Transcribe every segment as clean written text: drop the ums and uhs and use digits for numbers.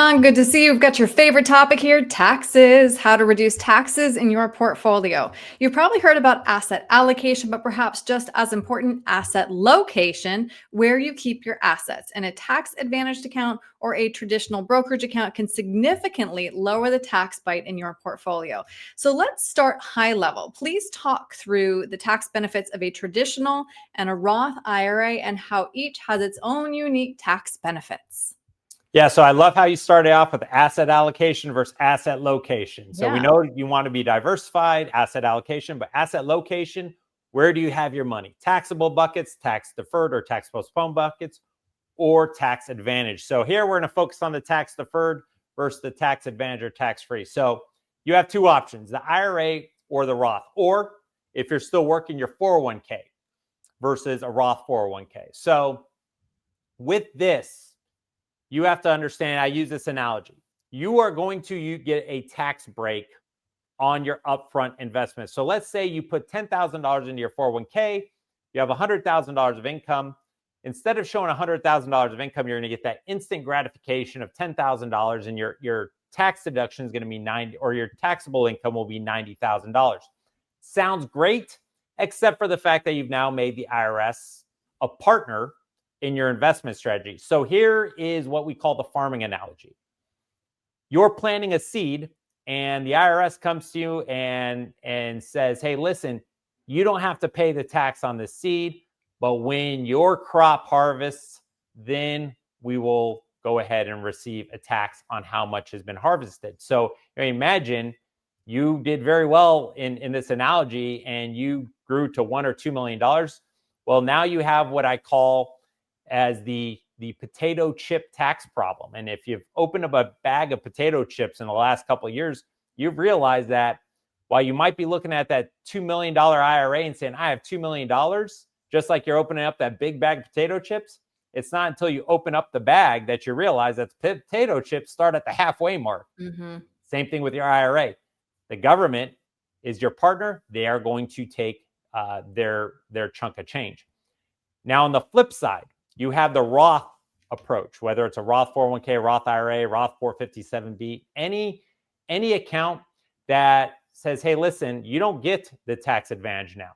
John. Good to see you. We've got your favorite topic here, taxes, how to reduce taxes in your portfolio. You've probably heard about asset allocation, but perhaps just as important, asset location, where you keep your assets. And a tax advantaged account or a traditional brokerage account can significantly lower the tax bite in your portfolio. So let's start high level. Please talk through the tax benefits of a traditional and a Roth IRA and how each has its own unique tax benefits. Yeah, so I love how you started off with asset allocation versus asset location. So we know you want to be diversified, asset allocation, but asset location, where do you have your money? Taxable buckets, tax deferred or tax postponed buckets, or tax advantage. So here we're going to focus on the tax deferred versus the tax advantage or tax free. So you have two options, the IRA or the Roth, or if you're still working your 401k versus a Roth 401k. So with this, you have to understand, I use this analogy. You are going to get a tax break on your upfront investment. So let's say you put $10,000 into your 401k, you have $100,000 of income. Instead of showing $100,000 of income, you're going to get that instant gratification of $10,000, and your tax deduction is going to be $90,000, or your taxable income will be $90,000. Sounds great, except for the fact that you've now made the IRS a partner in your investment strategy. So here is what we call the farming analogy. You're planting a seed and the IRS comes to you and says, hey, listen, you don't have to pay the tax on the seed, but when your crop harvests, then we will go ahead and receive a tax on how much has been harvested. So imagine you did very well in this analogy and you grew to $1 or $2 million. Well, now you have what I call as the potato chip tax problem. And if you've opened up a bag of potato chips in the last couple of years, you've realized that while you might be looking at that $2 million IRA and saying, I have $2 million, just like you're opening up that big bag of potato chips, it's not until you open up the bag that you realize that potato chips start at the halfway mark. Mm-hmm. Same thing with your IRA. The government is your partner. They are going to take their chunk of change. Now, on the flip side, you have the Roth approach, whether it's a Roth 401k, Roth IRA, Roth 457B, any account that says, hey, listen, you don't get the tax advantage now.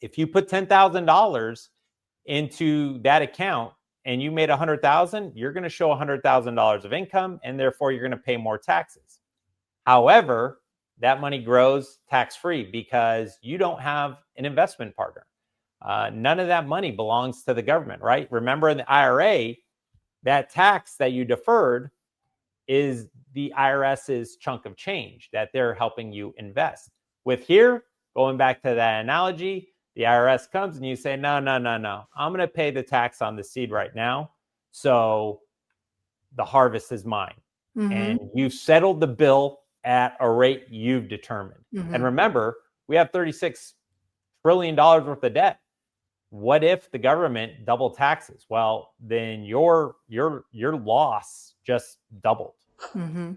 If you put $10,000 into that account and you made $100,000, you're going to show $100,000 of income, and therefore you're going to pay more taxes. However, that money grows tax-free because you don't have an investment partner. None of that money belongs to the government, right? Remember, in the IRA, that tax that you deferred is the IRS's chunk of change that they're helping you invest. With here, going back to that analogy, the IRS comes and you say, no, I'm going to pay the tax on the seed right now. So the harvest is mine. Mm-hmm. And you've settled the bill at a rate you've determined. Mm-hmm. And remember, we have $36 trillion worth of debt. What if the government doubled taxes? Well, then your loss just doubled. Mm-hmm.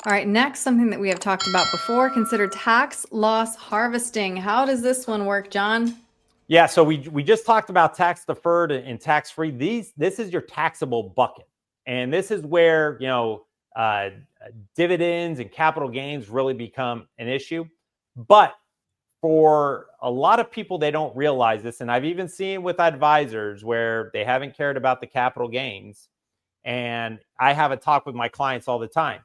All right, next, something that we have talked about before, consider tax loss harvesting. How does this one work, John? Yeah, so we just talked about tax deferred and tax free. This is your taxable bucket, and this is where dividends and capital gains really become an issue. But for a lot of people, they don't realize this. And I've even seen with advisors where they haven't cared about the capital gains. And I have a talk with my clients all the time.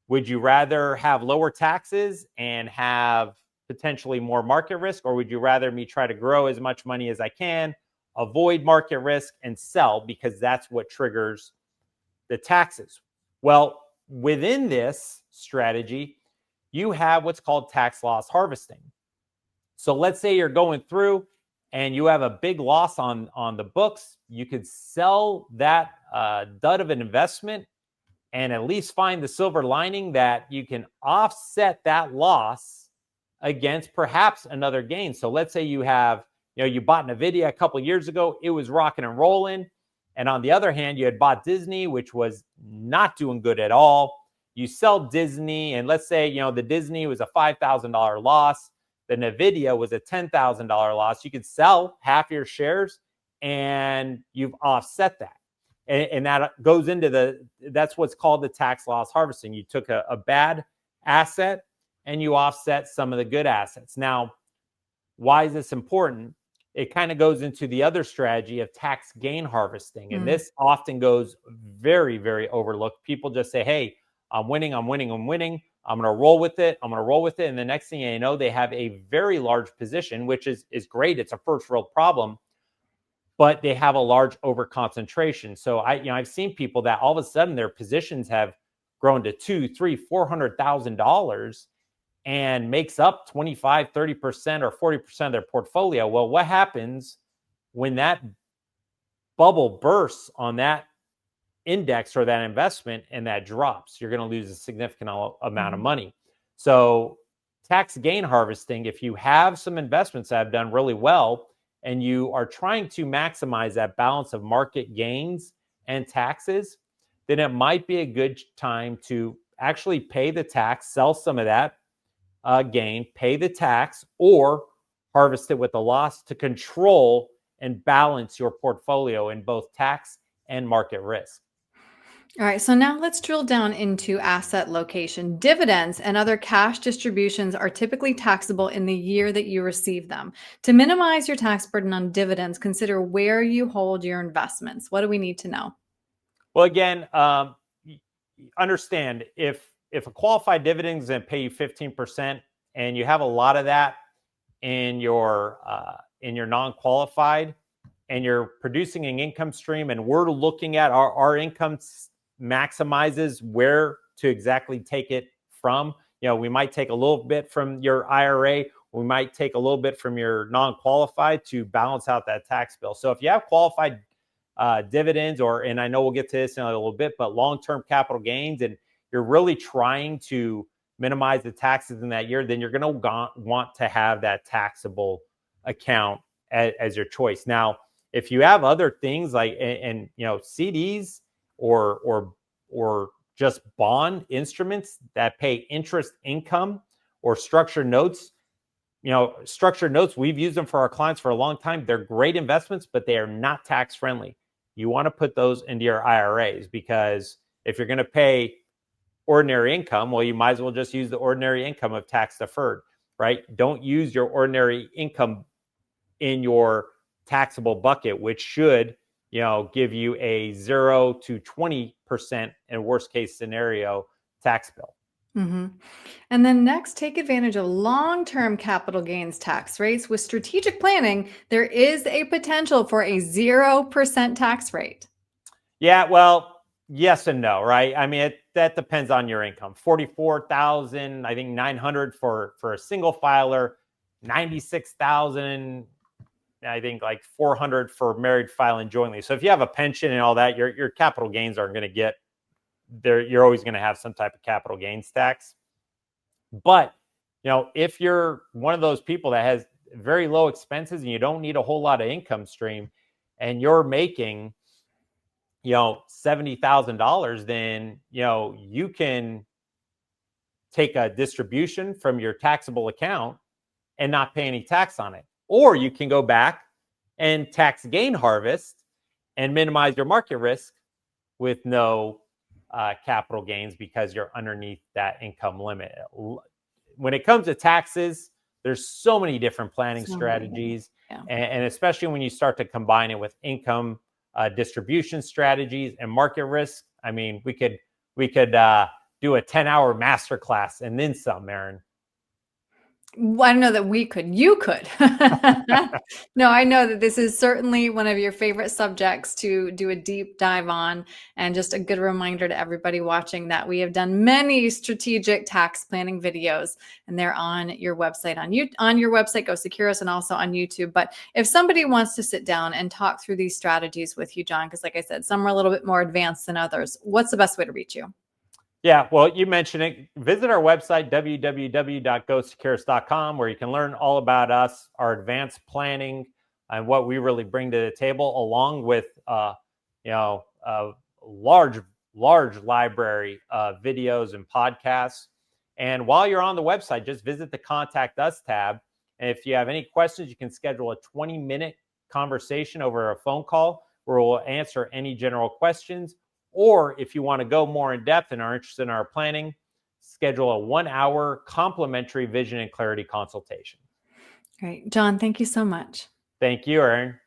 Would you rather have lower taxes and have potentially more market risk? Or would you rather me try to grow as much money as I can, avoid market risk, and sell because that's what triggers the taxes? Well, within this strategy, you have what's called tax loss harvesting. So let's say you're going through and you have a big loss on the books. You could sell that dud of an investment and at least find the silver lining that you can offset that loss against perhaps another gain. So let's say you have, you bought Nvidia a couple of years ago. It was rocking and rolling. And on the other hand, you had bought Disney, which was not doing good at all. You sell Disney, and let's say, the Disney was a $5,000 loss. The Nvidia was a $10,000 loss. You could sell half your shares and you've offset that. And that goes into that's what's called the tax loss harvesting. You took a bad asset and you offset some of the good assets. Now, why is this important? It kind of goes into the other strategy of tax gain harvesting. And this often goes very, very overlooked. People just say, hey, I'm winning, I'm winning, I'm winning. I'm going to roll with it. I'm going to roll with it. And the next thing you know, they have a very large position, which is great. It's a first world problem, but they have a large over concentration. So I've seen people that all of a sudden their positions have grown to $200,000, $300,000, $400,000 and makes up 25, 30% or 40% of their portfolio. Well, what happens when that bubble bursts on that index or that investment and that drops? You're going to lose a significant amount of money. So tax gain harvesting, if you have some investments that have done really well and you are trying to maximize that balance of market gains and taxes, then it might be a good time to actually pay the tax, sell some of that gain, pay the tax, or harvest it with a loss to control and balance your portfolio in both tax and market risk. All right, so now let's drill down into asset location. Dividends and other cash distributions are typically taxable in the year that you receive them. To minimize your tax burden on dividends, consider where you hold your investments. What do we need to know? Well, again, understand if a qualified dividend is going to pay you 15% and you have a lot of that in your non-qualified and you're producing an income stream, and we're looking at our income maximizes where to exactly take it from. We might take a little bit from your IRA. We might take a little bit from your non-qualified to balance out that tax bill. So if you have qualified dividends, and I know we'll get to this in a little bit, but long-term capital gains, and you're really trying to minimize the taxes in that year, then you're going to want to have that taxable account as your choice. Now, if you have other things like CDs or just bond instruments that pay interest income, or structured notes, we've used them for our clients for a long time. They're great investments, but they are not tax friendly. You want to put those into your IRAs, because if you're going to pay ordinary income, well, you might as well just use the ordinary income of tax deferred, right? Don't use your ordinary income in your taxable bucket, which should, give you a 0 to 20% in worst case scenario tax bill. And then next, take advantage of long-term capital gains tax rates. With strategic planning, there is a potential for a 0% tax rate. Yeah, well, yes and no, right? I mean, that depends on your income. 44,000, I think 900 for a single filer, 96,000, I think like 400 for married filing jointly. So if you have a pension and all that, your capital gains aren't going to get there. You're always going to have some type of capital gains tax. But, if you're one of those people that has very low expenses and you don't need a whole lot of income stream, and you're making, $70,000, then, you can take a distribution from your taxable account and not pay any tax on it. Or you can go back and tax gain harvest and minimize your market risk with no capital gains, because you're underneath that income limit. When it comes to taxes, there's so many different planning strategies. Yeah. And especially when you start to combine it with income distribution strategies and market risk. I mean, we could do a 10-hour masterclass and then some, Aaron. Well, I don't know that we could. You could. No, I know that this is certainly one of your favorite subjects to do a deep dive on. And just a good reminder to everybody watching that we have done many strategic tax planning videos, and they're on your website, on your website, Go Securus, and also on YouTube. But if somebody wants to sit down and talk through these strategies with you, John, because like I said, some are a little bit more advanced than others, what's the best way to reach you? Yeah, well, you mentioned it. Visit our website, www.gosecurus.com, where you can learn all about us, our advanced planning, and what we really bring to the table, along with a large library of videos and podcasts. And while you're on the website, just visit the Contact Us tab. And if you have any questions, you can schedule a 20-minute conversation over a phone call. where we'll answer any general questions. Or if you want to go more in depth and are interested in our planning, schedule a 1-hour complimentary vision and clarity consultation. Great. John, thank you so much. Thank you, Erin.